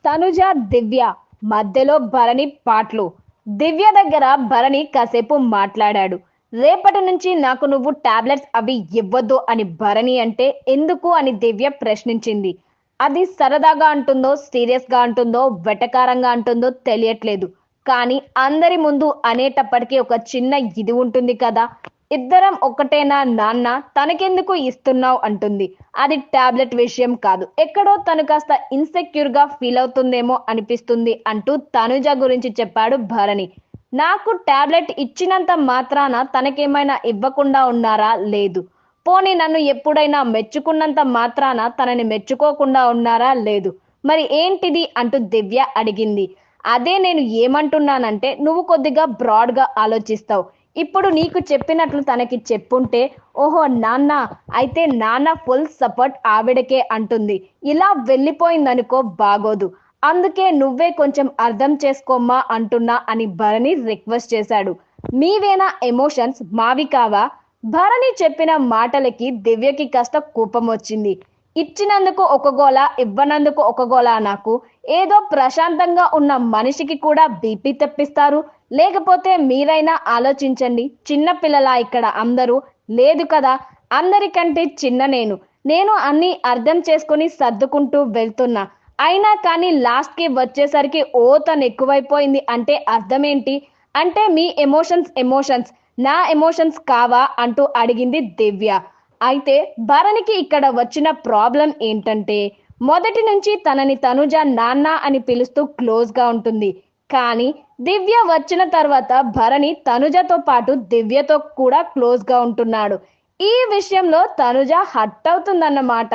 తనుజ, దివ్య మధ్యలో భరణి పాటలు. దివ్య దగ్గర భరణి కాసేపు మాట్లాడాడు. రేపటి నుంచి నాకు నువ్వు టాబ్లెట్స్ అవి ఇవ్వద్దు అని భరణి అంటే ఎందుకు అని దివ్య ప్రశ్నించింది. అది సరదాగా అంటుందో సీరియస్ గా అంటుందో వెటకారంగా అంటుందో తెలియట్లేదు. కానీ అందరి ముందు అనేటప్పటికీ ఒక చిన్న ఇది ఉంటుంది కదా, ఇద్దరం ఒక్కటేనా నాన్న, తనకెందుకు ఇస్తున్నావు అంటుంది. అది టాబ్లెట్ విషయం కాదు, ఎక్కడో తను కాస్త ఇన్సెక్యూర్ గా ఫీల్ అవుతుందేమో అనిపిస్తుంది అంటూ తనుజ గురించి చెప్పాడు భరణి. నాకు టాబ్లెట్ ఇచ్చినంత మాత్రాన తనకేమైనా ఇవ్వకుండా ఉన్నారా? లేదు. పోనీ నన్ను ఎప్పుడైనా మెచ్చుకున్నంత మాత్రాన తనని మెచ్చుకోకుండా ఉన్నారా? లేదు. మరి ఏంటిది అంటూ దివ్య అడిగింది. అదే నేను ఏమంటున్నానంటే నువ్వు కొద్దిగా బ్రాడ్ గా ఆలోచిస్తావు. ఇప్పుడు నీకు చెప్పినట్లు తనకి చెప్పుంటే, ఓహో నాన్న, అయితే నాన్న ఫుల్ సపోర్ట్ ఆవిడకే అంటుంది. ఇలా వెళ్ళిపోయిందనుకో బాగోదు. అందుకే నువ్వే కొంచెం అర్థం చేసుకోమ్మా అంటున్నా అని భరణి రిక్వెస్ట్ చేశాడు. మీవేనా ఎమోషన్స్, మావి కావా? భరణి చెప్పిన మాటలకి దివ్యకి కాస్త కోపం వచ్చింది. ఇచ్చినందుకు ఒక గోల, ఇవ్వనందుకు ఒక గోల. నాకు ఏదో ప్రశాంతంగా ఉన్న మనిషికి కూడా బీపీ తెప్పిస్తారు. లేకపోతే మీరైనా ఆలోచించండి. చిన్న పిల్లలా ఇక్కడ అందరూ? లేదు కదా, అందరికంటే చిన్న నేను అన్ని అర్థం చేసుకుని సర్దుకుంటూ వెళ్తున్నా. అయినా కానీ లాస్ట్ కి వచ్చేసరికి ఓ తను ఎక్కువైపోయింది అంటే అర్థం ఏంటి? అంటే మీ ఎమోషన్స్ నా ఎమోషన్స్ కావా అంటూ అడిగింది దివ్య. అయితే భరణికి ఇక్కడ వచ్చిన ప్రాబ్లం ఏంటంటే, మొదటి నుంచి తనని తనుజ నాన్న అని పిలుస్తూ క్లోజ్ గా ఉంటుంది. కానీ దివ్య వచ్చిన తర్వాత భరణి తనుజతో పాటు దివ్యతో కూడా క్లోజ్ గా ఉంటున్నాడు. ఈ విషయంలో తనుజ హర్ట్ అవుతుందన్నమాట.